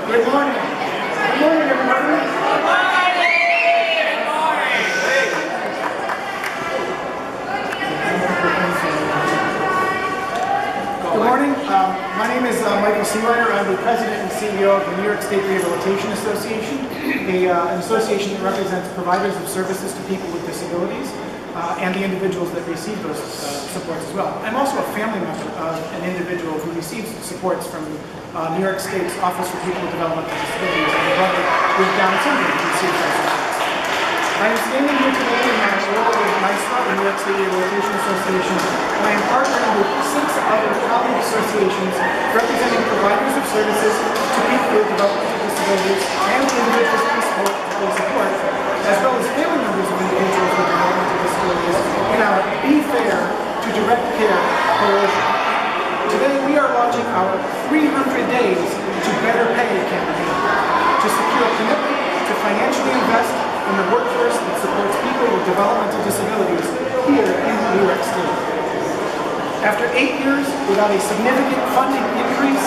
Good morning. Good morning, everybody. Good morning. My name is Michael Seereiter. I'm the President and CEO of the New York State Rehabilitation Association, an association that represents providers of services to people with disabilities and the individuals that receive those supports as well. I'm also a family member of an individual who receives supports from New York State's Office for People with Developmental Disabilities and a brother with Down syndrome who receives those supports. I am standing here today in my role with NYSRA, the New York State Rehabilitation Association, and I am partnering with 6 other colleague associations representing providers of services to people with developmental disabilities and the individuals they support, as well as family members of individuals with developmental disabilities in our Be Fair to Direct Care coalition. Today we are launching our 300 Days to Better Pay campaign to secure a commitment to financially invest in the workforce that supports people with developmental disabilities here in New York State. After 8 years without a significant funding increase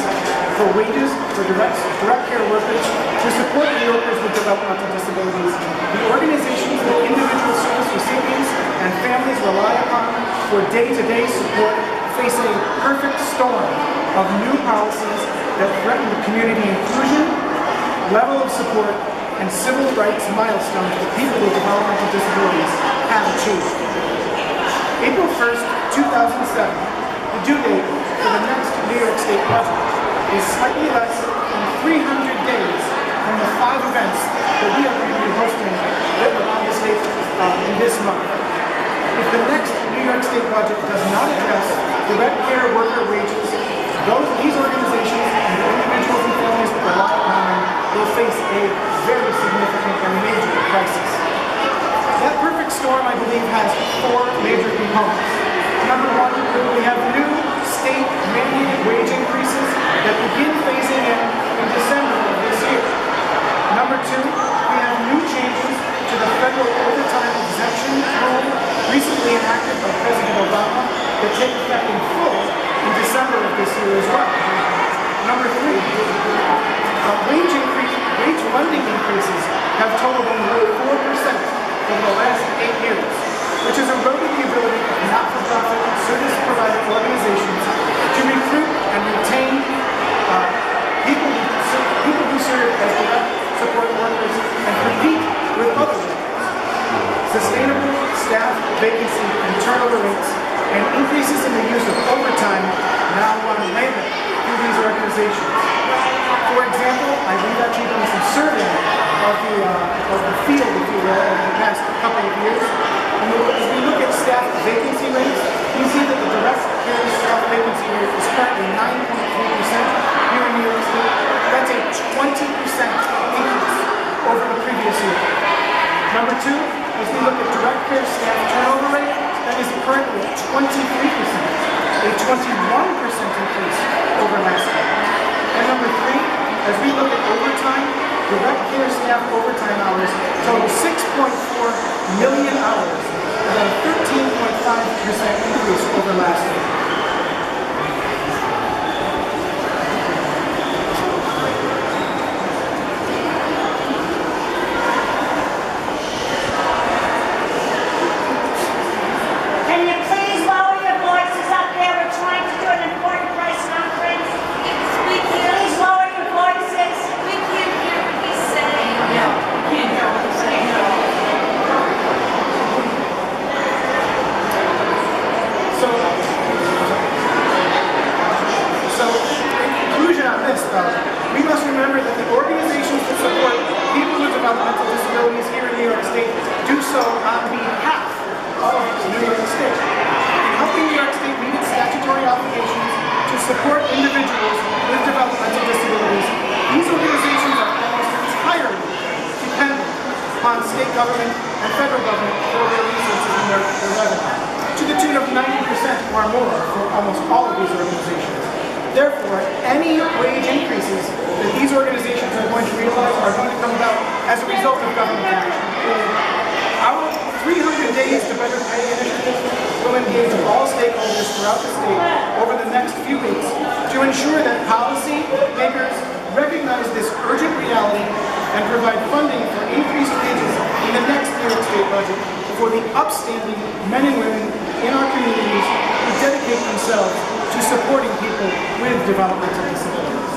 for wages for direct care workers to support the workers with developmental disabilities, the organizations that individual service recipients and families rely upon for day-to-day support face a perfect storm of new policies that threaten the community inclusion, level of support, and civil rights milestones that people with developmental disabilities have achieved. April 1st, 2007, the due date for the next New York State budget is slightly less than 300 days from the 5 events that we are going to be hosting around the state in this month. If the next New York State budget does not address direct care worker wages, these organizations and the individuals and families that rely upon them will face a very significant and major crisis. That perfect storm, I believe, has 4 major components. Number 1, we have new state mandated wage increases that begin phasing in December of this year. Number 2, we have new changes to the federal overtime exemption rule recently enacted by President Obama that take effect in full in December of this year as well. Number 3, wage funding increases have totaled only 4% over the last 8 years, which has eroded the ability of not-for-profit service provider organizations to recruit and retain people who serve as direct support workers and compete with other workers. Sustainable staff vacancy and turnover rates and increases in the use of overtime now run rampant through these organizations. For example, I've actually done some surveying of the field, if you will, over the past couple of years. And as we look at staff vacancy rates, you see that the direct care staff vacancy rate is currently 9.3% here in New York State. That's a 20% increase over the previous year. Number 2, as we look at direct care staff turnover rate, that is currently at 23%, a 21% increase over last year. And number 3, as we look at overtime, direct care staff overtime hours total 6.4 million hours, about a 13.5% increase over last year. We must remember that the organizations that support people with developmental disabilities here in New York State do so on behalf of New York State. In helping New York State meet its statutory obligations to support individuals with developmental disabilities, these organizations are almost entirely dependent upon state government and federal government for their resources and their revenue, to the tune of 90% or more for almost all of these organizations. Therefore, any wage increases that these organizations are going to realize are going to come about as a result of government action. Our 300 Days to Better Pay initiative will engage all stakeholders throughout the state over the next few weeks to ensure that policy makers recognize the this urgent reality and provide funding for increased wages in the next New York State budget for the upstanding men and women in our communities who dedicate themselves to supporting people with developmental disabilities.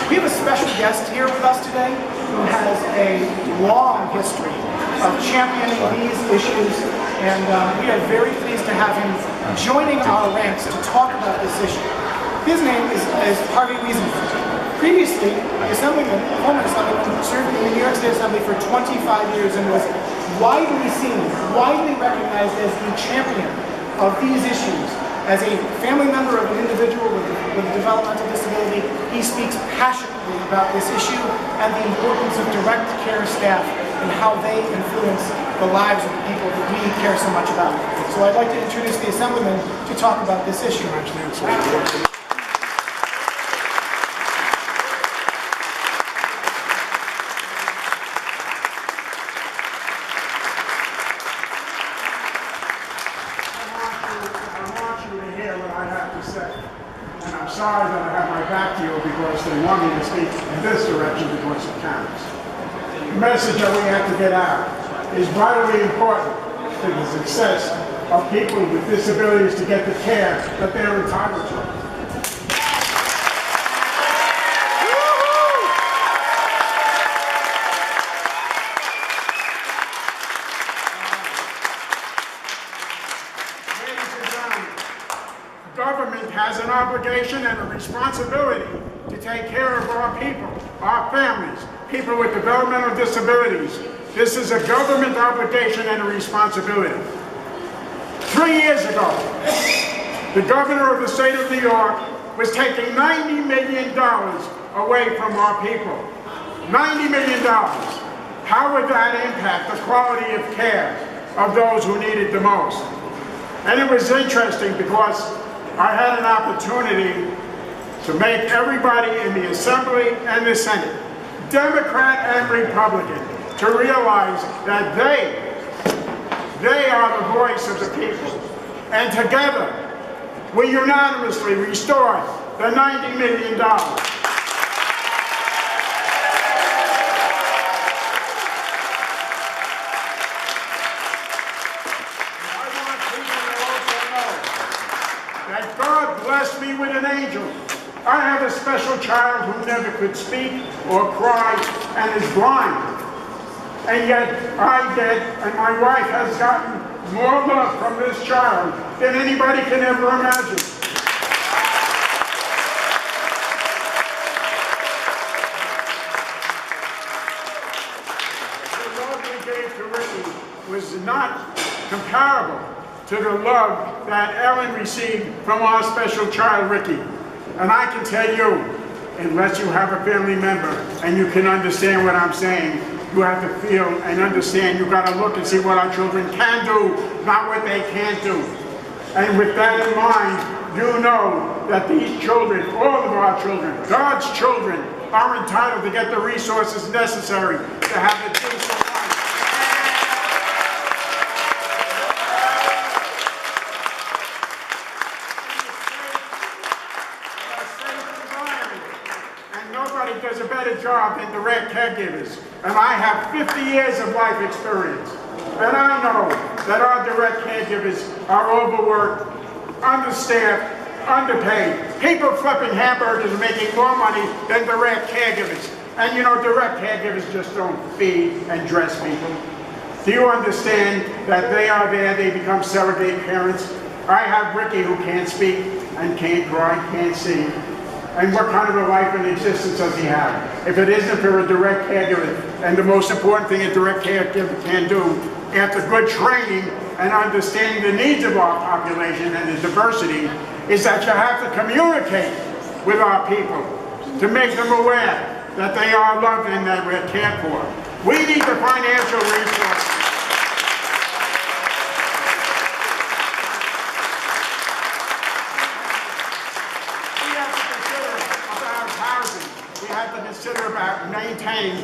We have a special guest here with us today who has a long history of championing these issues, and we are very pleased to have him joining our ranks to talk about this issue. His name is Harvey Weisenberg. Previously, the Assemblyman, former Assemblyman, served in the New York State Assembly for 25 years and was widely seen, widely recognized as the champion of these issues. As a family member of an individual with a developmental disability, he speaks passionately about this issue and the importance of direct care staff and how they influence the lives of the people that we care so much about. So I'd like to introduce the Assemblyman to talk about this issue. And I'm sorry that I have my back to you because they want me to speak in this direction because of cameras. The message that we have to get out is vitally important to the success of people with disabilities to get the care that they're entitled to. Government has an obligation and a responsibility to take care of our people, our families, people with developmental disabilities. This is a government obligation and a responsibility. 3 years ago, the governor of the state of New York was taking $90 million away from our people. $90 million. How would that impact the quality of care of those who need it the most? And it was interesting because I had an opportunity to make everybody in the Assembly and the Senate, Democrat and Republican, to realize that they are the voice of the people. And together, we unanimously restored the $90 million. Blessed me with an angel. I have a special child who never could speak or cry and is blind. And yet I get, and my wife has gotten more love from this child than anybody can ever imagine. The love we gave to Ricky was not comparable to the love that Ellen received from our special child, Ricky. And I can tell you, unless you have a family member and you can understand what I'm saying, you have to feel and understand. You've got to look and see what our children can do, not what they can't do. And with that in mind, you know that these children, all of our children, God's children, are entitled to get the resources necessary to have a decent life. Does a better job than direct caregivers. And I have 50 years of life experience. And I know that our direct caregivers are overworked, understaffed, underpaid. People flipping hamburgers are making more money than direct caregivers. And you know, direct caregivers just don't feed and dress people. Do you understand that they are there, they become surrogate parents? I have Ricky who can't speak and can't cry, can't see. And what kind of a life and existence does he have? If it isn't for a direct caregiver, and the most important thing a direct caregiver can do, after good training and understanding the needs of our population and the diversity, is that you have to communicate with our people to make them aware that they are loved and that we're cared for. We need the financial resources. became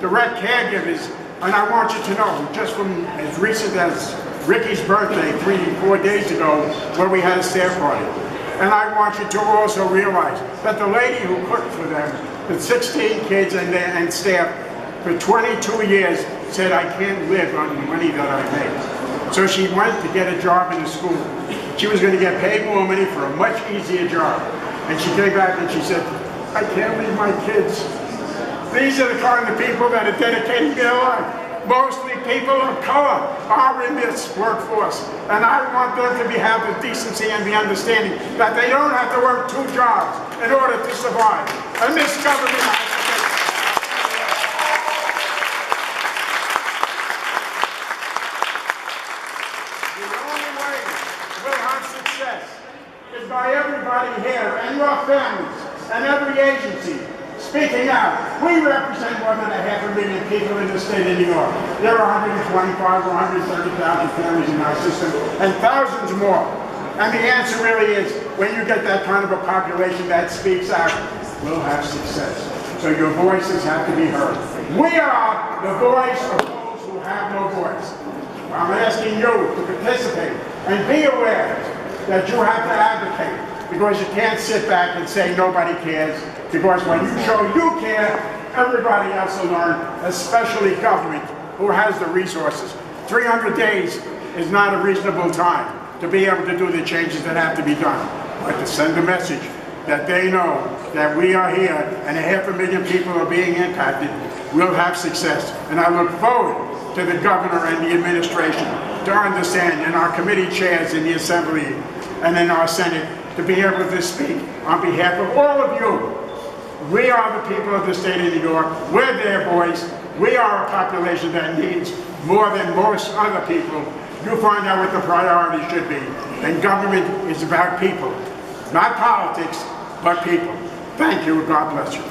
direct caregivers, and I want you to know, just from as recent as Ricky's birthday 3-4 days ago, where we had a staff party. And I want you to also realize that the lady who cooked for them, with 16 kids and staff, for 22 years, said, I can't live on the money that I make. So she went to get a job in the school. She was going to get paid more money for a much easier job. And she came back and she said, I can't leave my kids. These are the kind of people that are dedicating their life. Mostly people of color are in this workforce. And I want them to have the decency and the understanding that they don't have to work 2 jobs in order to survive. And this government has to make it. The only way we'll have success is by everybody here and your families and every agency speaking out. We represent more than 500,000 people in the state of New York. There are 125 or 130,000 families in our system and thousands more. And the answer really is, when you get that kind of a population that speaks out, we'll have success. So your voices have to be heard. We are the voice of those who have no voice. I'm asking you to participate and be aware that you have to advocate, because you can't sit back and say nobody cares, because when you show you care, everybody else will learn, especially government, who has the resources. 300 days is not a reasonable time to be able to do the changes that have to be done, but to send a message that they know that we are here and 500,000 people are being impacted, we'll have success. And I look forward to the governor and the administration to understand, and our committee chairs in the Assembly and in our Senate, to be able to speak on behalf of all of you. We are the people of the state of New York. We're their voice. We are a population that needs more than most other people. You find out what the priority should be. And government is about people. Not politics, but people. Thank you, and God bless you.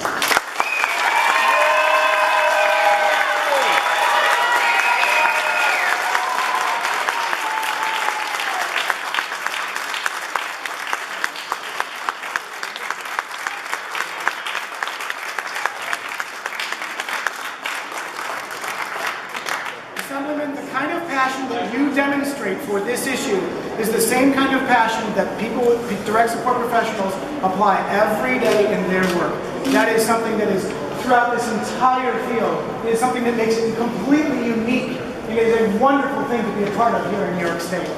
Assemblyman, the kind of passion that you demonstrate for this issue is the same kind of passion that people with direct support professionals apply every day in their work. That is something that is throughout this entire field. It is something that makes it completely unique. It is a wonderful thing to be a part of here in New York State.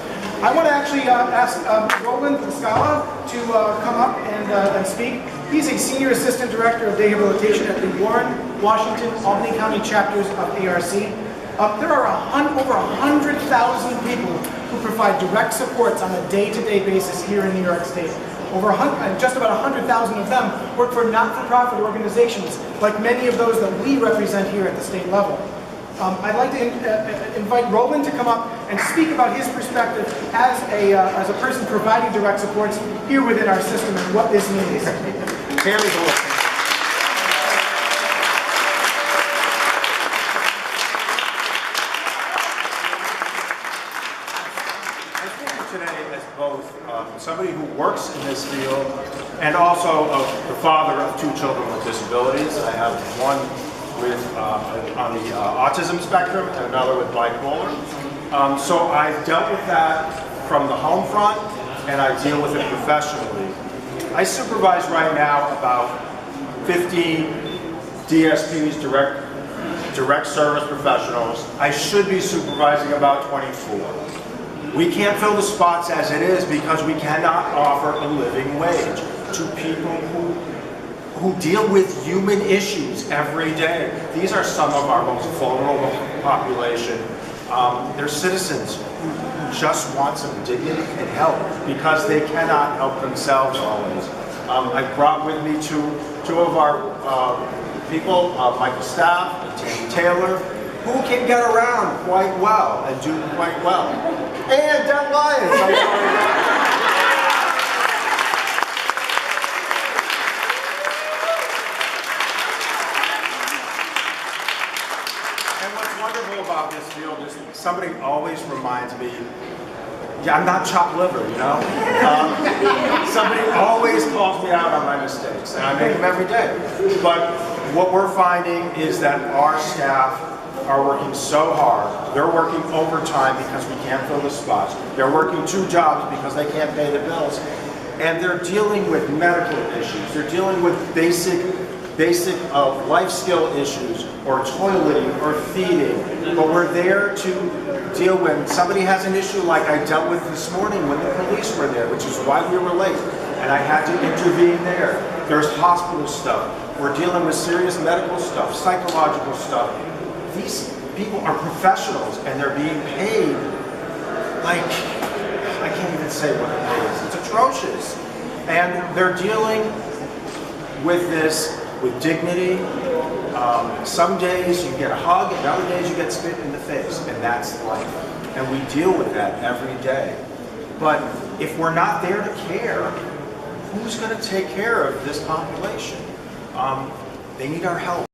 I want to actually ask Roland from Scala to come up and speak. He's a Senior Assistant Director of Rehabilitation at the Warren, Washington, Albany County chapters of ARC. There are over 100,000 people who provide direct supports on a day-to-day basis here in New York State. Just about 100,000 of them work for not-for-profit organizations, like many of those that we represent here at the state level. I'd like to invite Roland to come up and speak about his perspective as a person providing direct supports here within our system and what this means. Very cool. Somebody who works in this field, and also the father of 2 children with disabilities. I have one with on the autism spectrum and another with bipolar. So I've dealt with that from the home front, and I deal with it professionally. I supervise right now about 15 DSPs, direct service professionals. I should be supervising about 24. We can't fill the spots as it is because we cannot offer a living wage to people who deal with human issues every day. These are some of our most vulnerable population. They're citizens who just want some dignity and help because they cannot help themselves always. I brought with me two of our people, Michael Staff and Tammy Taylor, who can get around quite well and do quite well. And Deb Lyons. And what's wonderful about this field is somebody always reminds me, yeah, I'm not chopped liver, you know? Somebody always calls me out on my mistakes, and I make them every day. But what we're finding is that our staff are working so hard. They're working overtime because we can't fill the spots. They're working 2 jobs because they can't pay the bills. And they're dealing with medical issues. They're dealing with basic life skill issues, or toileting, or feeding. But we're there to deal when somebody has an issue like I dealt with this morning when the police were there, which is why we were late. And I had to intervene there. There's hospital stuff. We're dealing with serious medical stuff, psychological stuff. These people are professionals, and they're being paid like, I can't even say what it is. It's atrocious. And they're dealing with this with dignity. Some days you get a hug, and other days you get spit in the face, and that's life. And we deal with that every day. But if we're not there to care, who's going to take care of this population? They need our help.